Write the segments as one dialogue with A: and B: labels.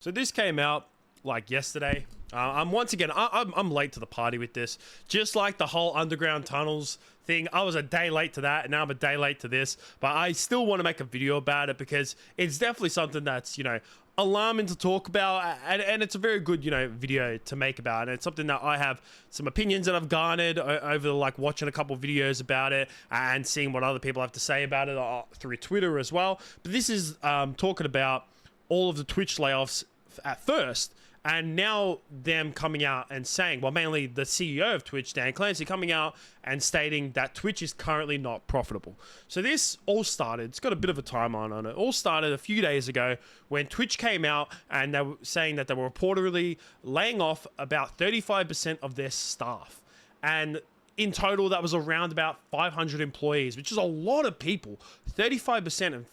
A: So this came out like yesterday. I'm once again, I'm late to the party with this. Just like the whole underground tunnels thing, I was a day late to that, and now I'm a day late to this. But I still want to make a video about it because it's definitely something that's, you know, alarming to talk about, and it's a very good, you know, video to make about. And it's something that I have some opinions that I've garnered over like watching a couple videos about it and seeing what other people have to say about it through Twitter as well. But this is talking about all of the Twitch layoffs at first, and now them coming out and saying, well, mainly the CEO of Twitch, Dan Clancy, coming out and stating that Twitch is currently not profitable. So this all started, it's got a bit of a timeline on it, all started a few days ago when Twitch came out and they were saying that they were reportedly laying off about 35% of their staff. And in total, that was around about 500 employees, which is a lot of people. 35%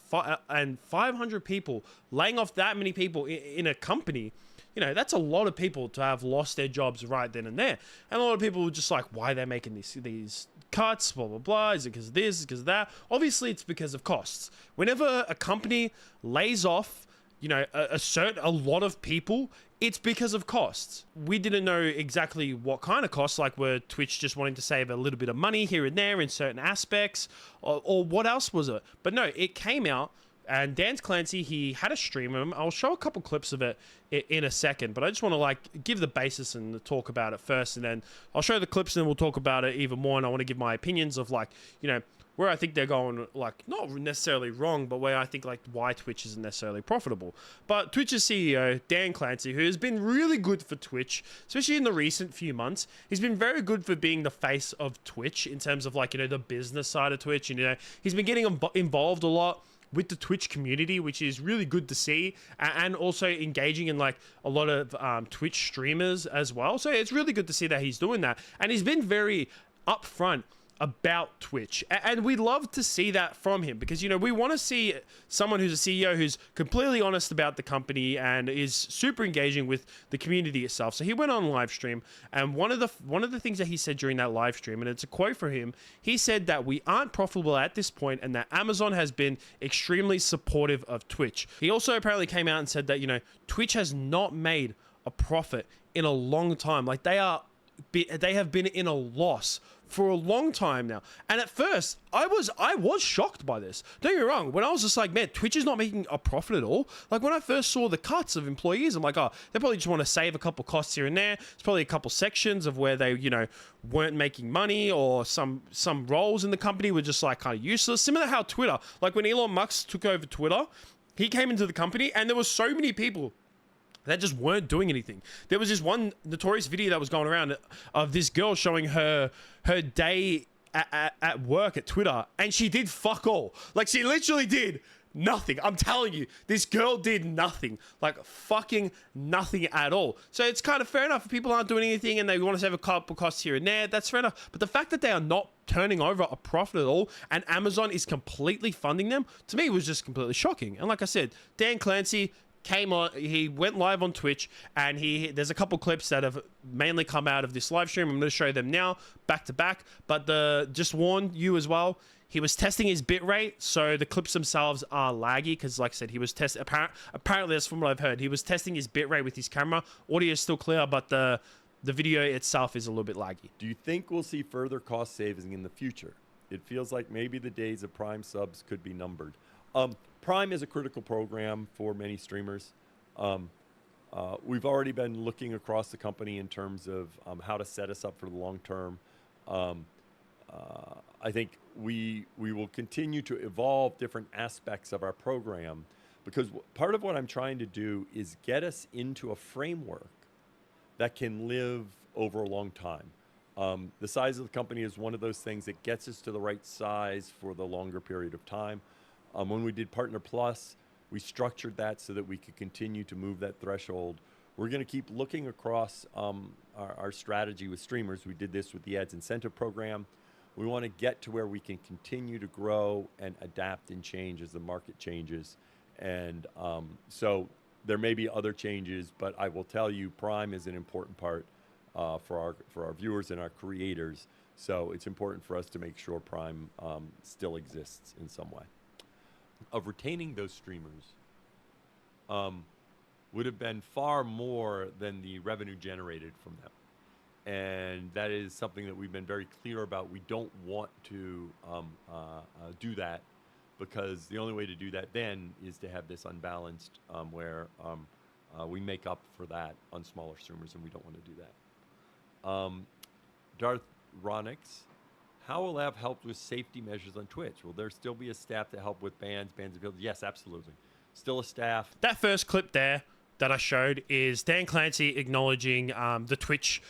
A: and 500 people, laying off that many people in a company, you know, that's a lot of people to have lost their jobs right then and there. And a lot of people were just like, why are they making these cuts, blah, blah, blah. Is it because of this, is it because of that? Obviously, it's because of costs. Whenever a company lays off, you know, a lot of people, it's because of costs. We didn't know exactly what kind of costs, like were Twitch just wanting to save a little bit of money here and there in certain aspects, or what else was it? But no, it came out, and Dan Clancy, he had a stream of him. I'll show a couple clips of it in a second, but I just want to like give the basis and talk about it first, and then I'll show the clips and then we'll talk about it even more, and I want to give my opinions of like, you know, where I think they're going, like, not necessarily wrong, but where I think, like, why Twitch isn't necessarily profitable. But Twitch's CEO, Dan Clancy, who has been really good for Twitch, especially in the recent few months, he's been very good for being the face of Twitch in terms of, like, you know, the business side of Twitch. And, you know, he's been getting involved a lot with the Twitch community, which is really good to see, and also engaging in, like, a lot of Twitch streamers as well. So it's really good to see that he's doing that. And he's been very upfront about Twitch, and we love to see that from him, because, you know, we want to see someone who's a CEO who's completely honest about the company and is super engaging with the community itself. So he went on live stream, and one of the things that he said during that live stream, and it's a quote from him, he said that we aren't profitable at this point and that Amazon has been extremely supportive of Twitch. He also apparently came out and said that, you know, Twitch has not made a profit in a long time. Like, they have been in a loss for a long time now. And at first, I was shocked by this. Don't get me wrong. When I was just like, man, Twitch is not making a profit at all. Like, when I first saw the cuts of employees, I'm like, oh, they probably just want to save a couple costs here and there. It's probably a couple sections of where they, you know, weren't making money, or some roles in the company were just like kind of useless. Similar to how Twitter, like when Elon Musk took over Twitter, he came into the company and there were so many people that just weren't doing anything. There was this one notorious video that was going around of this girl showing her day at work at Twitter, and she did fuck all. Like, she literally did nothing. I'm telling you, this girl did nothing. Like, fucking nothing at all. So it's kind of fair enough if people aren't doing anything and they want to save a couple costs here and there. That's fair enough. But the fact that they are not turning over a profit at all and Amazon is completely funding them, to me, was just completely shocking. And like I said, Dan Clancy came on, he went live on Twitch, and there's a couple clips that have mainly come out of this live stream. I'm going to show them now back to back, but just warn you as well, he was testing his bitrate, so the clips themselves are laggy, because like I said, he was apparently that's from what I've heard, he was testing his bitrate with his camera. Audio is still clear, but the video itself is a little bit laggy.
B: Do you think we'll see further cost savings in the future? It feels like maybe the days of Prime subs could be numbered. Prime is a critical program for many streamers. We've already been looking across the company in terms of how to set us up for the long term. I think we will continue to evolve different aspects of our program, because part of what I'm trying to do is get us into a framework that can live over a long time. The size of the company is one of those things that gets us to the right size for the longer period of time. When we did Partner Plus, we structured that so that we could continue to move that threshold. We're going to keep looking across our strategy with streamers. We did this with the Ads Incentive Program. We want to get to where we can continue to grow and adapt and change as the market changes. And so there may be other changes, but I will tell you, Prime is an important part for our viewers and our creators. So it's important for us to make sure Prime still exists in some way. Of retaining those streamers, would have been far more than the revenue generated from them. And that is something that we've been very clear about. We don't want to do that, because the only way to do that then is to have this unbalanced where we make up for that on smaller streamers, and we don't want to do that. Darth Ronix, how will that help with safety measures on Twitch? Will there still be a staff to help with bans and builds? Yes, absolutely. Still a staff.
A: That first clip there that I showed is Dan Clancy acknowledging the Twitch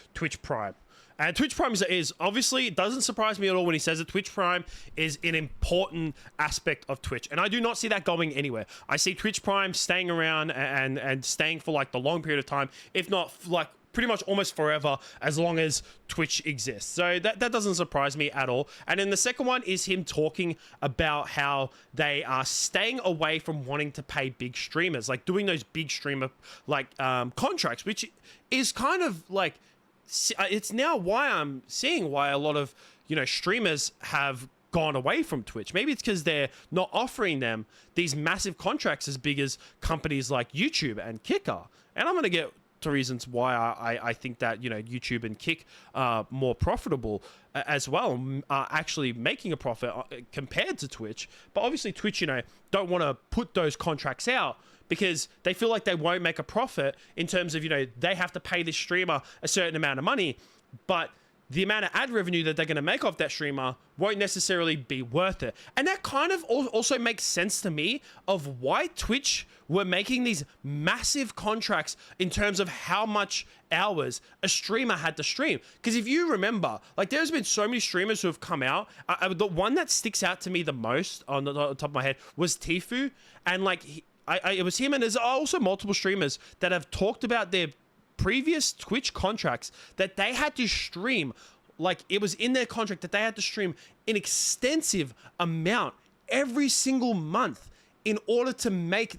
A: Prime. And Twitch Prime is obviously, it doesn't surprise me at all when he says that Twitch Prime is an important aspect of Twitch. And I do not see that going anywhere. I see Twitch Prime staying around and staying for like the long period of time, if not like pretty much almost forever, as long as Twitch exists. So that doesn't surprise me at all. And then the second one is him talking about how they are staying away from wanting to pay big streamers, like doing those big streamer like contracts, which is kind of like, it's now why I'm seeing why a lot of, you know, streamers have gone away from Twitch. Maybe it's because they're not offering them these massive contracts as big as companies like YouTube and Kick are. And I'm going to get to reasons why I think that, you know, YouTube and Kick are more profitable as well, are actually making a profit compared to Twitch. But obviously Twitch, you know, don't want to put those contracts out because they feel like they won't make a profit in terms of, you know, they have to pay this streamer a certain amount of money, but the amount of ad revenue that they're going to make off that streamer won't necessarily be worth it. And that kind of also makes sense to me of why Twitch were making these massive contracts in terms of how much hours a streamer had to stream. Because if you remember, like there's been so many streamers who have come out. The one that sticks out to me the most on the top of my head was Tfue. And like, it was him, and there's also multiple streamers that have talked about their previous Twitch contracts that they had to stream, like it was in their contract that they had to stream an extensive amount every single month in order to make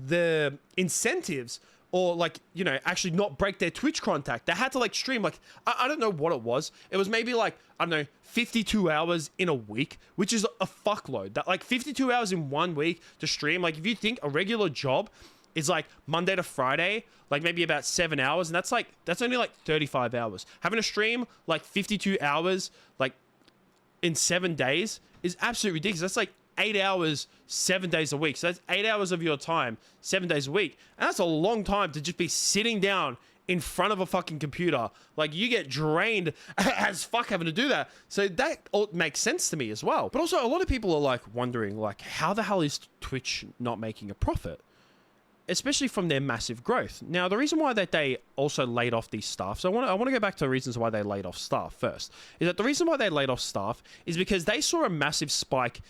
A: the incentives, or like, you know, actually not break their Twitch contract. They had to like stream like, I don't know what it was. It was maybe like, I don't know, 52 hours in a week, which is a fuckload. That like 52 hours in 1 week to stream. Like if you think a regular job is like Monday to Friday, like maybe about 7 hours, and that's only like 35 hours. Having a stream like 52 hours, like in 7 days is absolutely ridiculous. That's like 8 hours, 7 days a week. So that's 8 hours of your time, 7 days a week. And that's a long time to just be sitting down in front of a fucking computer. Like you get drained as fuck having to do that. So that all makes sense to me as well. But also a lot of people are like wondering like, how the hell is Twitch not making a profit? Especially from their massive growth. Now, the reason why that they also laid off these staff, so I want to go back to the reasons why they laid off staff first, is that the reason why they laid off staff is because they saw a massive spike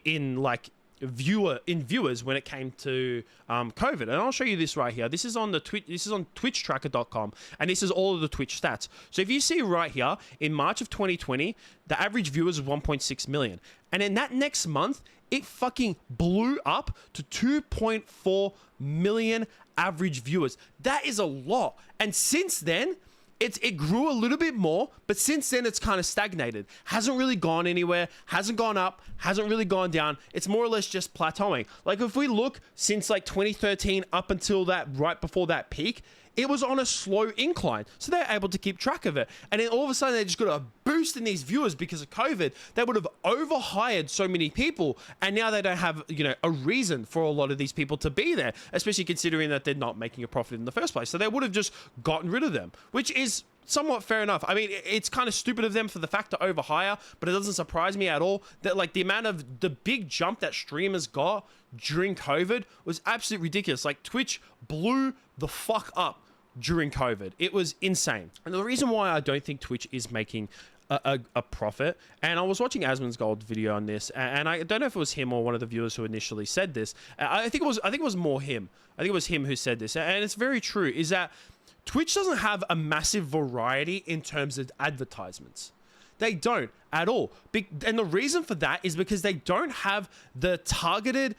A: in like viewers when it came to COVID. And I'll show you this right here. This is on twitchtracker.com, and this is all of the Twitch stats. So if you see right here, in March of 2020, the average viewers was 1.6 million. And in that next month, it fucking blew up to 2.4 million average viewers. That is a lot. And since then, it grew a little bit more, but since then it's kind of stagnated. Hasn't really gone anywhere, hasn't gone up, hasn't really gone down. It's more or less just plateauing. Like if we look since like 2013 up until that, right before that peak, it was on a slow incline. So they're able to keep track of it. And then all of a sudden they just got a boost in these viewers because of COVID. They would have overhired so many people, and now they don't have, you know, a reason for a lot of these people to be there, especially considering that they're not making a profit in the first place. So they would have just gotten rid of them, which is somewhat fair enough. I mean, it's kind of stupid of them for the fact to overhire, but it doesn't surprise me at all that like the amount of the big jump that streamers got during COVID was absolutely ridiculous. Like Twitch blew the fuck up during COVID. It was insane. And the reason why I don't think Twitch is making a profit, and I was watching Asmongold video on this, and I don't know if it was him or one of the viewers who initially said this. I think it was more him. I think it was him who said this, and it's very true, is that Twitch doesn't have a massive variety in terms of advertisements. They don't at all. And the reason for that is because they don't have the targeted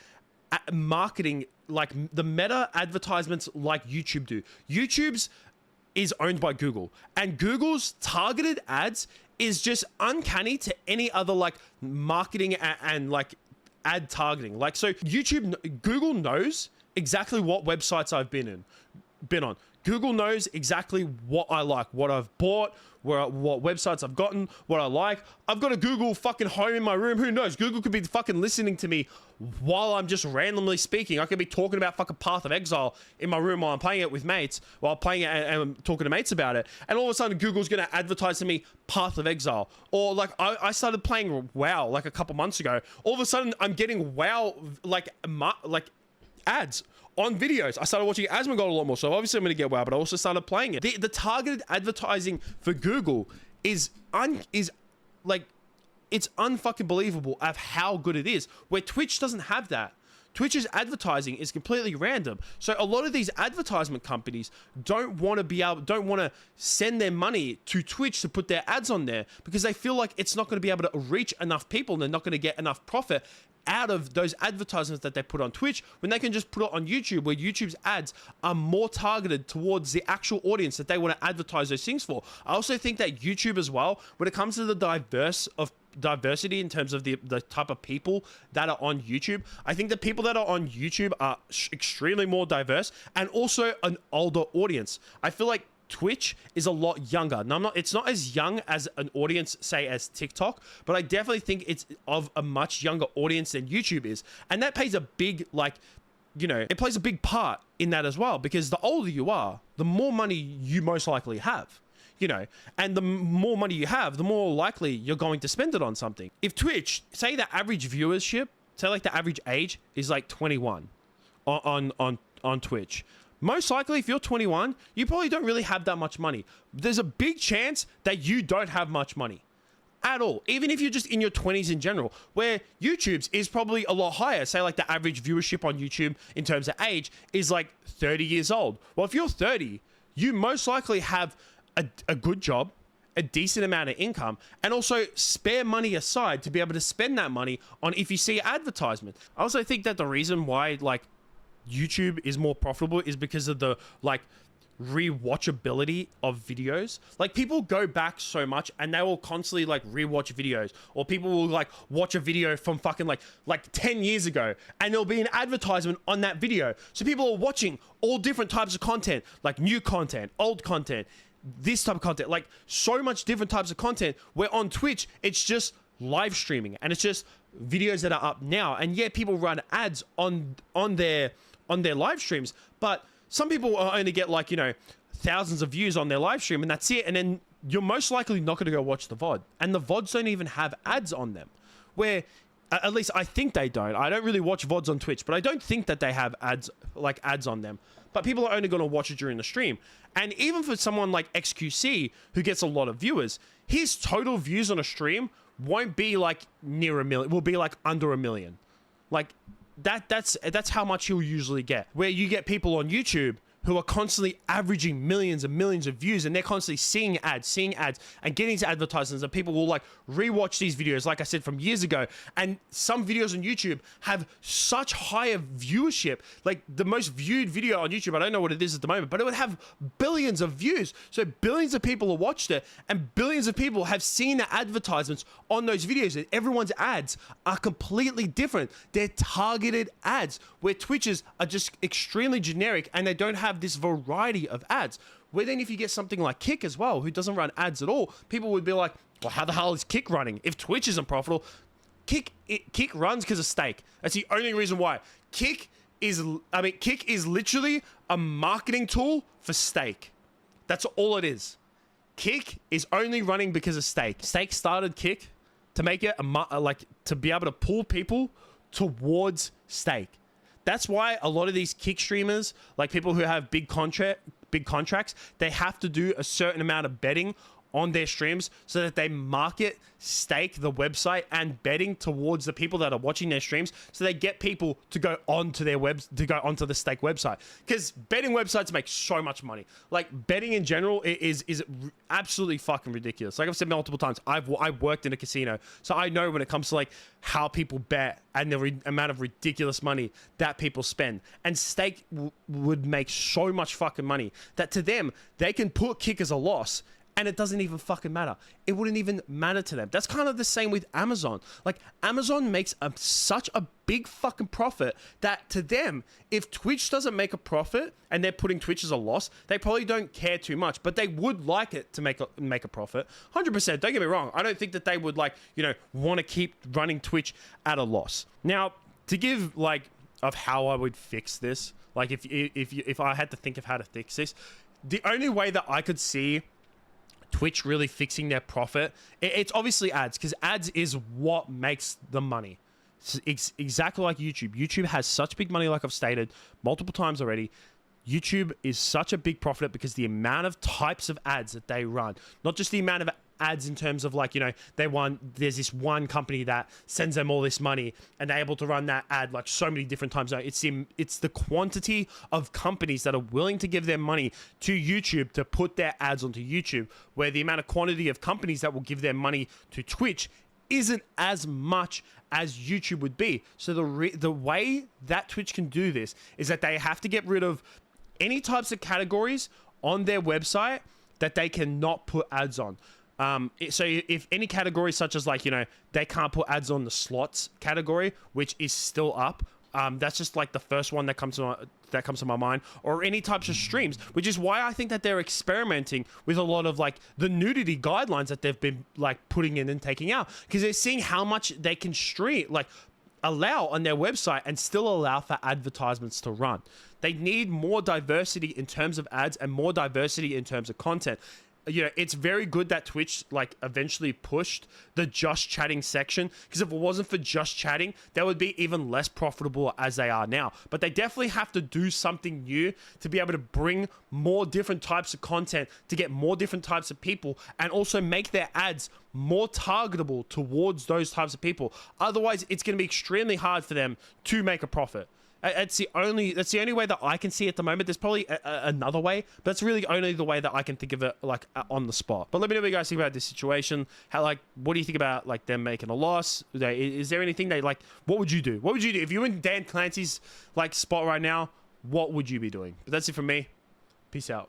A: marketing, like the meta advertisements like YouTube do. YouTube's is owned by Google, and Google's targeted ads is just uncanny to any other like marketing and like ad targeting. Like, so Google knows exactly what websites I've been on. Google knows exactly what I like, what I've bought, what websites I've gotten, what I like. I've got a Google fucking Home in my room. Who knows? Google could be fucking listening to me while I'm just randomly speaking. I could be talking about fucking Path of Exile in my room while I'm playing it with mates, while playing it and talking to mates about it. And all of a sudden, Google's going to advertise to me Path of Exile. Or like I started playing WoW like a couple months ago. All of a sudden, I'm getting WoW like ads on videos. I started watching Asmongold a lot more, so obviously I'm going to get WoW, but I also started playing it. The targeted advertising for Google is like, it's unfucking believable of how good it is, where Twitch doesn't have that. Twitch's advertising is completely random. So a lot of these advertisement companies don't want to send their money to Twitch to put their ads on there because they feel like it's not going to be able to reach enough people and they're not going to get enough profit out of those advertisements that they put on Twitch when they can just put it on YouTube, where YouTube's ads are more targeted towards the actual audience that they want to advertise those things for. I also think that YouTube as well, when it comes to the diversity in terms of the type of people that are on YouTube, I think the people that are on YouTube are extremely more diverse and also an older audience. I feel like Twitch is a lot younger. Now, it's not as young as an audience, say, as TikTok, but I definitely think it's of a much younger audience than YouTube is. And that plays a big, it plays a big part in that as well, because the older you are, the more money you most likely have. And the more money you have, the more likely you're going to spend it on something. If Twitch, say the average viewership, say like the average age is like 21 on Twitch. Most likely, if you're 21, you probably don't really have that much money. There's a big chance that you don't have much money at all, even if you're just in your 20s in general, where YouTube's is probably a lot higher. Say like the average viewership on YouTube in terms of age is like 30 years old. Well, if you're 30, you most likely have a good job, a decent amount of income, and also spare money aside to be able to spend that money on if you see advertisement. I also think that the reason why YouTube is more profitable is because of the rewatchability of videos. Like, people go back so much and they will constantly rewatch videos, or people will watch a video from fucking like 10 years ago and there'll be an advertisement on that video. So people are watching all different types of content, like new content, old content, this type of content, like so much different types of content, where on Twitch it's just live streaming and it's just videos that are up now. And yeah, people run ads on their live streams, but some people only get thousands of views on their live stream and that's it. And then you're most likely not going to go watch the VOD, and the VODs don't even have ads on them, where at least I think they don't. I don't really watch VODs on Twitch, but I don't think that they have ads on them, but people are only going to watch it during the stream. And even for someone like XQC, who gets a lot of viewers, his total views on a stream won't be near 1 million. It will be under 1 million. That's how much he'll usually get. Where you get people on YouTube who are constantly averaging millions and millions of views, and they're constantly seeing ads, and getting to advertisements, and people will rewatch these videos, like I said, from years ago. And some videos on YouTube have such higher viewership. Like, the most viewed video on YouTube, I don't know what it is at the moment, but it would have billions of views. So billions of people have watched it, and billions of people have seen the advertisements on those videos, and everyone's ads are completely different. They're targeted ads, where Twitch's are just extremely generic, and they don't have this variety of ads. Where then if you get something like Kick as well, who doesn't run ads at all, people would be like, well, how the hell is Kick running? If Twitch isn't profitable, Kick runs because of stake. That's the only reason why. Kick is literally a marketing tool for stake. That's all it is. Kick is only running because of stake. Stake started Kick to make it to be able to pull people towards stake. That's why a lot of these Kick streamers, people who have big contracts, they have to do a certain amount of betting on their streams so that they market stake, the website, and betting towards the people that are watching their streams, so they get people to go onto onto the stake website. Because betting websites make so much money. Betting in general is absolutely fucking ridiculous. Like I've said multiple times, I've worked in a casino, so I know when it comes to how people bet and the amount of ridiculous money that people spend. And stake would make so much fucking money that to them, they can put Kick as a loss and it doesn't even fucking matter. It wouldn't even matter to them. That's kind of the same with Amazon. Like, Amazon makes such a big fucking profit that to them, if Twitch doesn't make a profit and they're putting Twitch as a loss, they probably don't care too much, but they would like it to make a profit. 100%. Don't get me wrong. I don't think that they would, like, you know, want to keep running Twitch at a loss. Now, to give, like, of how I would fix this, like, if I had to think of how to fix this, the only way that I could see Twitch really fixing their profit, it's obviously ads, because ads is what makes the money. It's exactly like YouTube. YouTube has such big money, like I've stated multiple times already. YouTube is such a big profit because the amount of types of ads that they run, not just the amount of ads in terms of, like, you know, there's this one company that sends them all this money and they're able to run that ad like so many different times. No, it's the quantity of companies that are willing to give their money to YouTube to put their ads onto YouTube, where the amount of quantity of companies that will give their money to Twitch isn't as much as YouTube would be. So the way that Twitch can do this is that they have to get rid of any types of categories on their website that they cannot put ads on. So if any category, such as, like, you know, they can't put ads on the slots category, which is still up. That's just like the first one that comes to my mind, or any types of streams, which is why I think that they're experimenting with a lot of, like, the nudity guidelines that they've been, like, putting in and taking out, because they're seeing how much they can stream, like, allow on their website and still allow for advertisements to run. They need more diversity in terms of ads and more diversity in terms of content. You know, it's very good that Twitch, like, eventually pushed the just chatting section, because if it wasn't for just chatting, they would be even less profitable as they are now. But they definitely have to do something new to be able to bring more different types of content, to get more different types of people, and also make their ads more targetable towards those types of people. Otherwise, it's going to be extremely hard for them to make a profit. That's the only way that I can see at the moment. There's probably another way, but that's really only the way that I can think of it, like, on the spot. But let me know what you guys think about this situation. How, like, what do you think about, like, them making a loss? Is there anything they, like, what would you do? What would you do if you were in Dan Clancy's, like, spot right now? What would you be doing? But that's it from me. Peace out.